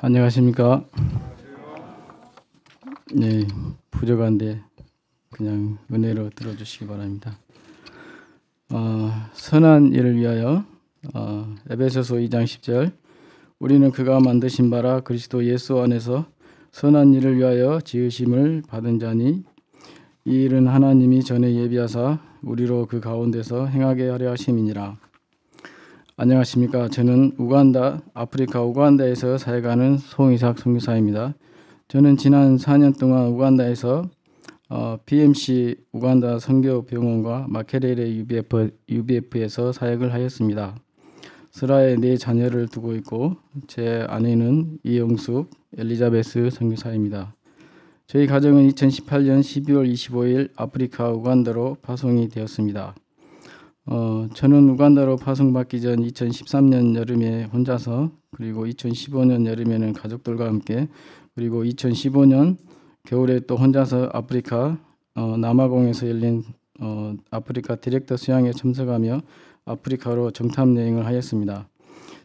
안녕하십니까. 네, 부족한데 그냥 은혜로 들어주시기 바랍니다. 선한 일을 위하여 에베소서 2장 10절 우리는 그가 만드신 바라 그리스도 예수 안에서 선한 일을 위하여 지으심을 받은 자니 이 일은 하나님이 전에 예비하사 우리로 그 가운데서 행하게 하려 하심이니라. 안녕하십니까. 저는 아프리카 우간다에서 사역하는 송이삭 선교사입니다. 저는 지난 4년 동안 우간다에서 BMC 우간다 선교병원과 마케레레 UBF에서 사역을 하였습니다. 스라에 4자녀를 두고 있고 제 아내는 이영숙, 엘리자베스 선교사입니다. 저희 가정은 2018년 12월 25일 아프리카 우간다로 파송이 되었습니다. 저는 우간다로 파송받기 전 2013년 여름에 혼자서, 그리고 2015년 여름에는 가족들과 함께, 그리고 2015년 겨울에 또 혼자서 아프리카 남아공에서 열린 아프리카 디렉터 수양에 참석하며 아프리카로 정탐 여행을 하였습니다.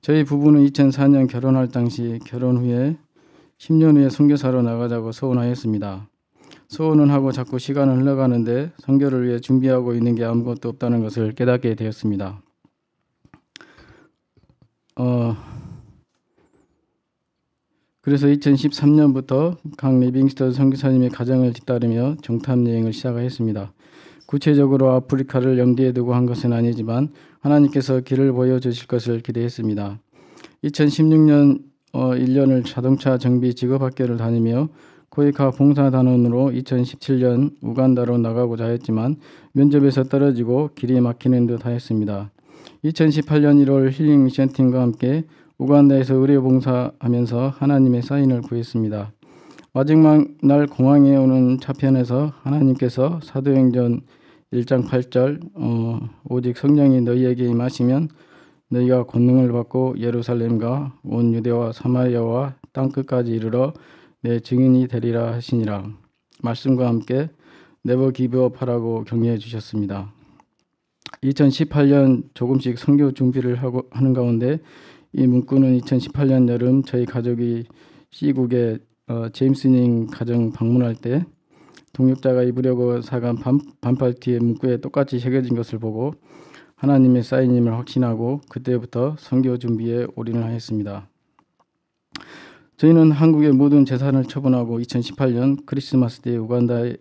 저희 부부는 2004년 결혼할 당시 결혼 후에 10년 후에 선교사로 나가자고 소원하였습니다. 소원은 하고 자꾸 시간은 흘러가는데 선교를 위해 준비하고 있는 게 아무것도 없다는 것을 깨닫게 되었습니다. 그래서 2013년부터 강 리빙스턴 선교사님의 가정을 뒤따르며 정탐 여행을 시작하였습니다. 구체적으로 아프리카를 염두에 두고 한 것은 아니지만 하나님께서 길을 보여주실 것을 기대했습니다. 2016년 1년을 자동차 정비 직업학교를 다니며 코이카 봉사단원으로 2017년 우간다로 나가고자 했지만 면접에서 떨어지고 길이 막히는 듯 하였습니다. 2018년 1월 힐링 미션팀과 함께 우간다에서 의료봉사하면서 하나님의 사인을 구했습니다. 마지막 날 공항에 오는 차편에서 하나님께서 사도행전 1장 8절 오직 성령이 너희에게 임하시면 너희가 권능을 받고 예루살렘과 온 유대와 사마리아와 땅끝까지 이르러 내 증인이 되리라 하시니라. 말씀과 함께 네버 기브업 하라고 격려해 주셨습니다. 2018년 조금씩 선교 준비를 하는 가운데 이 문구는 2018년 여름 저희 가족이 시국에 제임스닝 가정 방문할 때 동역자가 입으려고 사간 반팔티의 문구에 똑같이 새겨진 것을 보고 하나님의 사인임을 확신하고 그때부터 선교 준비에 올인을 하였습니다. 저희는 한국의 모든 재산을 처분하고 2018년 크리스마스 때 우간다의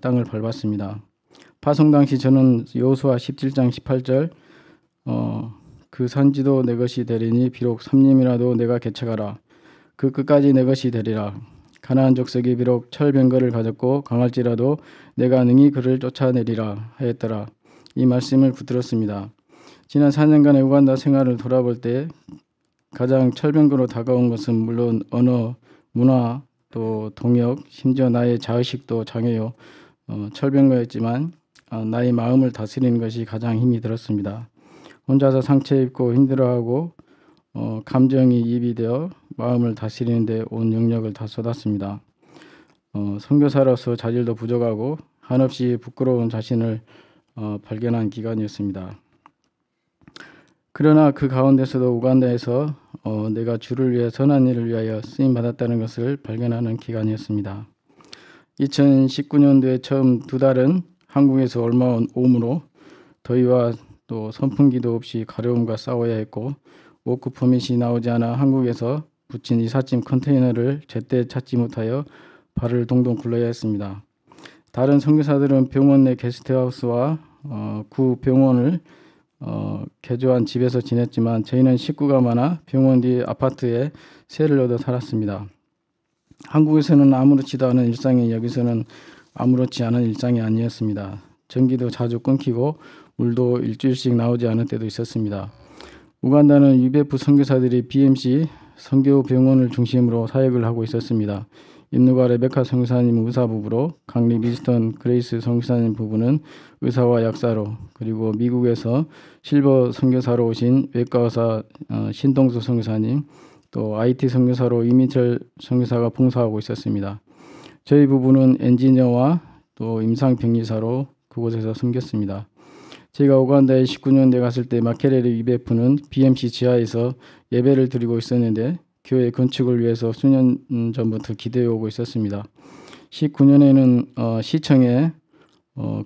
땅을 밟았습니다. 파송 당시 저는 여호수아 17장 18절 그 산지도 내 것이 되리니 비록 삼림이라도 내가 개척하라. 그 끝까지 내 것이 되리라. 가나안 족속이 비록 철병거를 가졌고 강할지라도 내가 능히 그를 쫓아내리라 하였더라. 이 말씀을 붙들었습니다. 지난 4년간의 우간다 생활을 돌아볼 때 가장 철병거로 다가온 것은 물론 언어, 문화, 또 동역, 심지어 나의 자의식도 장애요 철병거였지만 나의 마음을 다스리는 것이 가장 힘이 들었습니다. 혼자서 상처 입고 힘들어하고 감정이 입이 되어 마음을 다스리는 데 온 영역을 다 쏟았습니다. 선교사로서 자질도 부족하고 한없이 부끄러운 자신을 발견한 기간이었습니다. 그러나 그 가운데서도 우간다에서 내가 주를 위해 선한 일을 위하여 쓰임받았다는 것을 발견하는 기간이었습니다. 2019년도에 처음 2달은 한국에서 옮아온 오므로 더위와 또 선풍기도 없이 가려움과 싸워야 했고 워크 퍼밋이 나오지 않아 한국에서 붙인 이삿짐 컨테이너를 제때 찾지 못하여 발을 동동 굴러야 했습니다. 다른 선교사들은 병원 내 게스트하우스와 구 병원을 개조한 집에서 지냈지만 저희는 식구가 많아 병원 뒤 아파트에 세를 얻어 살았습니다. 한국에서는 아무렇지도 않은 일상이 여기서는 아무렇지 않은 일상이 아니었습니다. 전기도 자주 끊기고 물도 일주일씩 나오지 않을 때도 있었습니다. 우간다는 UBF 선교사들이 BMC 선교병원을 중심으로 사역을 하고 있었습니다. 인누가 레베카 선교사님 의사 부부로 강리 미스턴 그레이스 선교사님 부부는 의사와 약사로, 그리고 미국에서 실버 선교사로 오신 외과의사 신동수 선교사님, 또 IT 선교사로 이민철 선교사가 봉사하고 있었습니다. 저희 부부는 엔지니어와 또 임상병리사로 그곳에서 섬겼습니다. 제가 우간다에 19년대 갔을 때 마케레레 UBF는 BMC 지하에서 예배를 드리고 있었는데 교회 건축을 위해서 수년 전부터 기도해 오고 있었습니다. 19년에는 시청에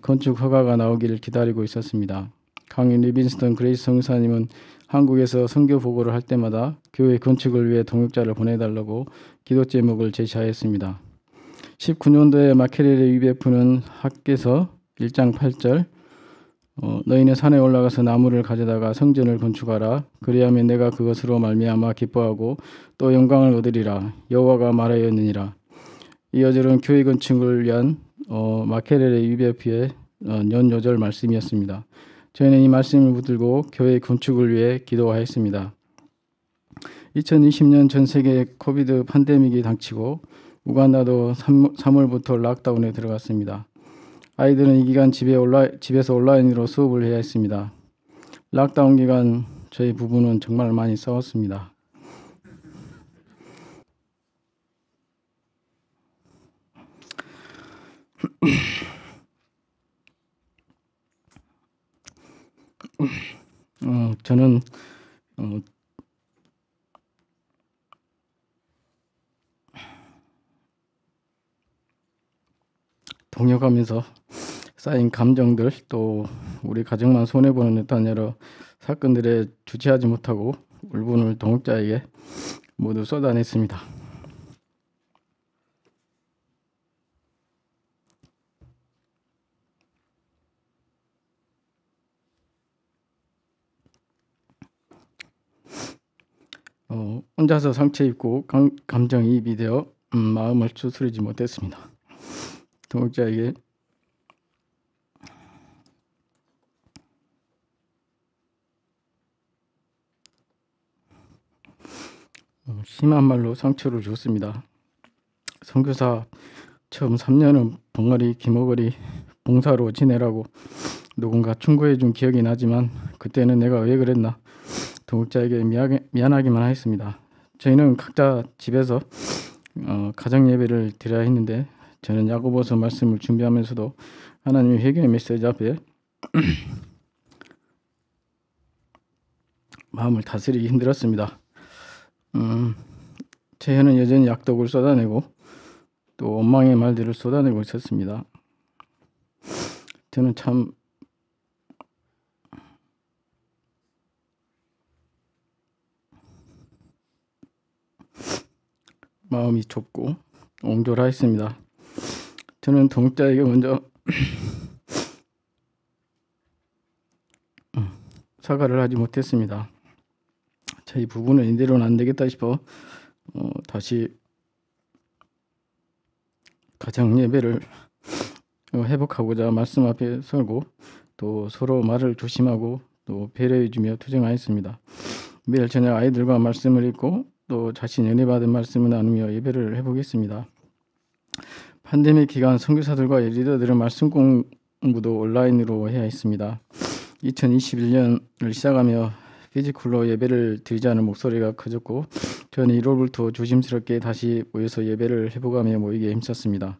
건축 허가가 나오기를 기다리고 있었습니다. 강인 리빈스턴 그레이스 성사님은 한국에서 선교 보고를 할 때마다 교회 건축을 위해 동역자를 보내달라고 기도 제목을 제시하였습니다. 19년도에 마케렐의 UBF는 학개서 1장 8절 너희는 산에 올라가서 나무를 가져다가 성전을 건축하라. 그리하면 내가 그것으로 말미암아 기뻐하고 또 영광을 얻으리라. 여호와가 말하였느니라. 이 어절은 교회 건축을 위한 마케렐의 UBF의 연요절 말씀이었습니다. 저희는 이 말씀을 붙들고 교회 건축을 위해 기도하였습니다. 2020년 전 세계 코비드 팬데믹이 닥치고 우간다도 3월부터 락다운에 들어갔습니다. 아이들은 이 기간 집에서 온라인으로 수업을 해야 했습니다. 락다운 기간 저희 부부는 정말 많이 싸웠습니다. 저는 동역하면서 쌓인 감정들, 또 우리 가정만 손해보는 듯한 여러 사건들에 주체하지 못하고 울분을 동역자에게 모두 쏟아냈습니다. 혼자서 상처 입고 감정이입이 되어 마음을 추스르지 못했습니다. 동역자에게 심한 말로 상처를 줬습니다. 선교사 처음 3년은 벙어리 기머거리 봉사로 지내라고 누군가 충고해 준 기억이 나지만 그때는 내가 왜 그랬나 동역자에게 미안하기만 했습니다. 저희는 각자 집에서 가정 예배를 드려야 했는데 저는 야고보서 말씀을 준비하면서도 하나님의 회개의 메시지 앞에 마음을 다스리기 힘들었습니다. 제 혀는 여전히 약독을 쏟아내고 또 원망의 말들을 쏟아내고 있었습니다. 저는 참 마음이 좁고 옹졸하였습니다. 저는 동역자에게 먼저 사과를 하지 못했습니다. 저희 부부는 이대로는 안 되겠다 싶어 다시 가정 예배를 회복하고자 말씀 앞에 서고 또 서로 말을 조심하고 또 배려해주며 투쟁하였습니다. 매일 저녁 아이들과 말씀을 읽고 또 자신 은혜 받은 말씀을 나누며 예배를 해보겠습니다. 팬데믹 기간 선교사들과 리더들은 말씀 공부도 온라인으로 해야 했습니다. 2021년을 시작하며 피지컬로 예배를 드리자는 목소리가 커졌고 저는 1월부터 조심스럽게 다시 모여서 예배를 해보가며 모이기에 힘썼습니다.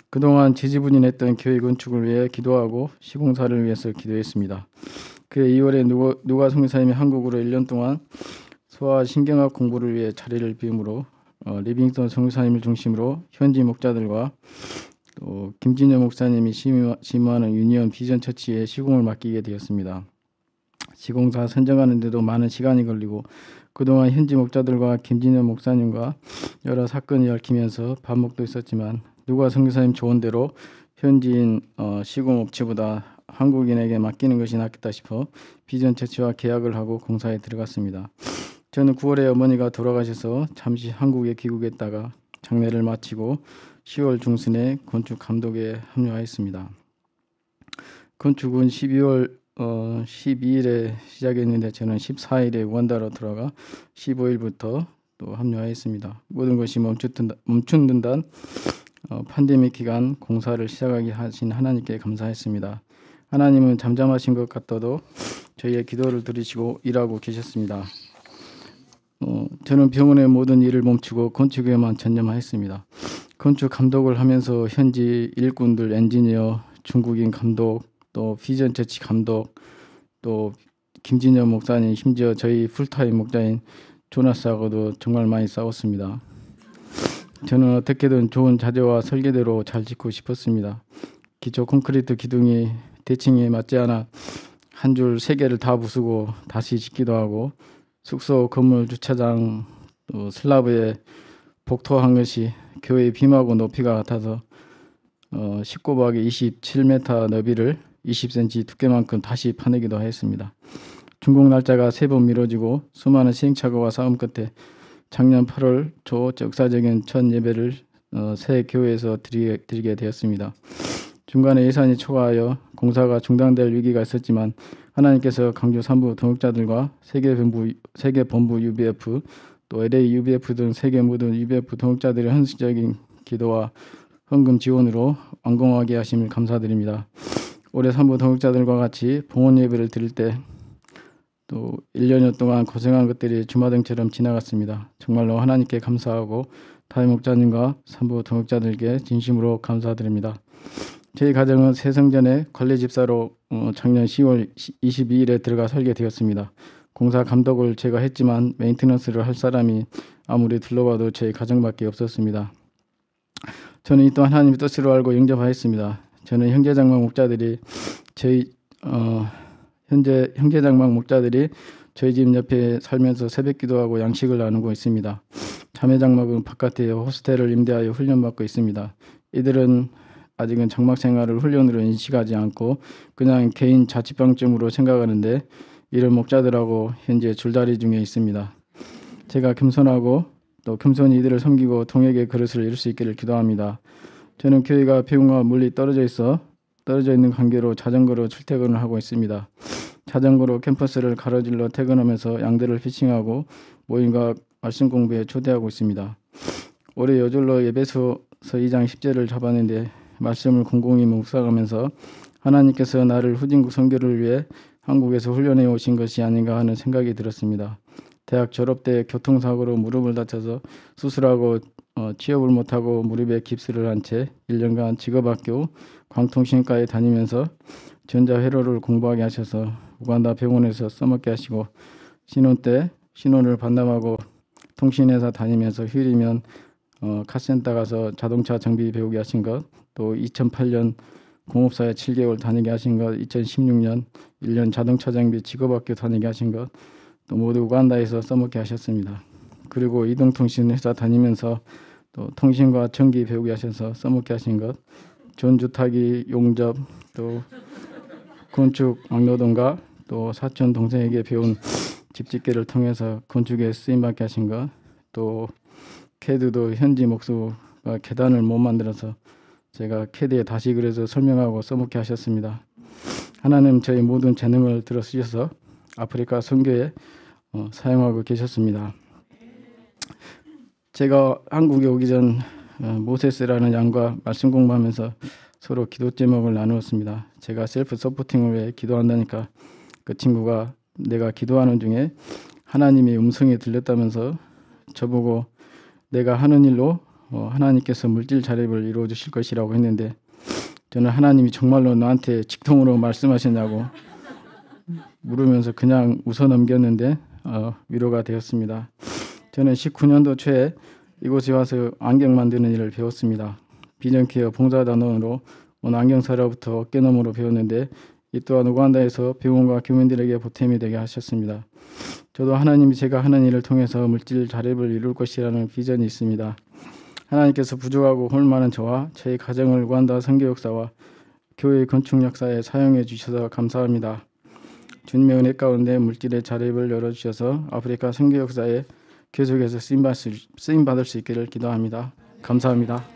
그동안 지지부진했던 교회 건축을 위해 기도하고 시공사를 위해서 기도했습니다. 그해 2월에 누가 선교사님이 한국으로 1년 동안 소아 신경학 공부를 위해 자리를 비우므로 리빙스턴 선교사님을 중심으로 현지 목자들과 또 김진여 목사님이 심무하는 유니온 비전 처치에 시공을 맡기게 되었습니다. 시공사 선정하는 데도 많은 시간이 걸리고 그동안 현지 목자들과 김진여 목사님과 여러 사건이 얽히면서 반목도 있었지만 누가 선교사님 조언대로 현지인 시공업체보다 한국인에게 맡기는 것이 낫겠다 싶어 비전 처치와 계약을 하고 공사에 들어갔습니다. 저는 9월에 어머니가 돌아가셔서 잠시 한국에 귀국했다가 장례를 마치고 10월 중순에 건축 감독에 합류하였습니다. 건축은 12월 12일에 시작했는데 저는 14일에 우간다로 들어가 15일부터 또 합류하였습니다. 모든 것이 멈춘 듯한 팬데믹 기간 공사를 시작하게 하신 하나님께 감사했습니다. 하나님은 잠잠하신 것 같아도 저희의 기도를 들으시고 일하고 계셨습니다. 저는 병원의 모든 일을 멈추고 건축에만 전념하였습니다. 건축 감독을 하면서 현지 일꾼들, 엔지니어, 중국인 감독, 또 비전 처치 감독, 또 김진여 목사님, 심지어 저희 풀타임 목자인 조나스하고도 정말 많이 싸웠습니다. 저는 어떻게든 좋은 자재와 설계대로 잘 짓고 싶었습니다. 기초 콘크리트 기둥이 대칭에 맞지 않아 한 줄 3개를 다 부수고 다시 짓기도 하고, 숙소 건물 주차장 또 슬라브에 복토한 것이 교회 빔하고 높이가 같아서 19박에 27m 너비를 20cm 두께만큼 다시 파내기도 했습니다. 준공 날짜가 3번 미뤄지고 수많은 시행착오와 싸움 끝에 작년 8월 초 역사적인 첫 예배를 새 교회에서 드리게 되었습니다. 중간에 예산이 초과하여 공사가 중단될 위기가 있었지만 하나님께서 강주 산부 동역자들과 세계본부 UBF 또 LA UBF 등 세계 모든 UBF 동역자들의 헌신적인 기도와 헌금 지원으로 완공하게 하심을 감사드립니다. 올해 산부 동역자들과 같이 봉헌 예배를 드릴 때 또 1년여 동안 고생한 것들이 주마등처럼 지나갔습니다. 정말로 하나님께 감사하고 다임 목자님과 산부 동역자들께 진심으로 감사드립니다. 저희 가정은 세성전에 관리집사로 작년 10월 22일에 들어가 설계되었습니다. 공사 감독을 제가 했지만 메인테넌스를 할 사람이 아무리 둘러봐도 저희 가정밖에 없었습니다. 저는 이 또한 하나님의 뜻으로 알고 영접하였습니다. 저는 형제장막 목자들이 저희 집 옆에 살면서 새벽 기도하고 양식을 나누고 있습니다. 자매장막은 바깥에 호스텔을 임대하여 훈련받고 있습니다. 이들은 아직은 장막 생활을 훈련으로 인식하지 않고 그냥 개인 자취방쯤으로 생각하는데 이런 목자들하고 현재 줄다리 중에 있습니다. 제가 겸손하고 또 겸손히 이들을 섬기고 동역의 그릇을 이룰 수 있기를 기도합니다. 저는 교회가 배움과 멀리 떨어져 있는 관계로 자전거로 출퇴근을 하고 있습니다. 자전거로 캠퍼스를 가로질러 퇴근하면서 양들을 피칭하고 모임과 말씀 공부에 초대하고 있습니다. 올해 여절로 에베소서 2장 10절을 잡았는데 말씀을 곰곰이 묵상하면서 하나님께서 나를 후진국 선교를 위해 한국에서 훈련해 오신 것이 아닌가 하는 생각이 들었습니다. 대학 졸업 때 교통사고로 무릎을 다쳐서 수술하고 취업을 못하고 무릎에 깁스를 한 채 1년간 직업학교 광통신과에 다니면서 전자회로를 공부하게 하셔서 우간다 병원에서 써먹게 하시고 신혼 때 신혼을 반납하고 통신회사 다니면서 휴일이면 카센터 가서 자동차 정비 배우게 하신 것, 또 2008년 공업사에 7개월 다니게 하신 것, 2016년 1년 자동차 장비 직업학교 다니게 하신 것, 또 모두 우간다에서 써먹게 하셨습니다. 그리고 이동통신 회사 다니면서 또 통신과 전기 배우게 하셔서 써먹게 하신 것, 전주타기 용접, 또 건축 막노동과 또 사촌 동생에게 배운 집짓기를 통해서 건축에 쓰임받게 하신 것, 또 캐드도 현지 목수가 계단을 못 만들어서 제가 캐드에 다시 그래서 설명하고 써먹게 하셨습니다. 하나님 저희 모든 재능을 들어 쓰셔서 아프리카 선교에 사용하고 계셨습니다. 제가 한국에 오기 전 모세스라는 양과 말씀 공부하면서 서로 기도 제목을 나누었습니다. 제가 셀프 서포팅을 위해 기도한다니까 그 친구가 내가 기도하는 중에 하나님의 음성이 들렸다면서 저보고 내가 하는 일로 하나님께서 물질 자립을 이루어 주실 것이라고 했는데 저는 하나님이 정말로 나한테 직통으로 말씀하셨냐고 물으면서 그냥 웃어 넘겼는데 위로가 되었습니다. 저는 19년도 초에 이곳에 와서 안경 만드는 일을 배웠습니다. 비전케어 봉사단원으로 온 안경사로부터 어깨너머로 배웠는데 이 또한 우간다에서 병원과 교민들에게 보탬이 되게 하셨습니다. 저도 하나님이 제가 하는 일을 통해서 물질 자립을 이룰 것이라는 비전이 있습니다. 하나님께서 부족하고 홀 많은 저와 저희 가정을 우간다 선교 역사와 교회 건축 역사에 사용해 주셔서 감사합니다. 주님의 은혜 가운데 물질의 자립을 열어주셔서 아프리카 선교 역사에 계속해서 쓰임받을 수 있기를 기도합니다. 감사합니다.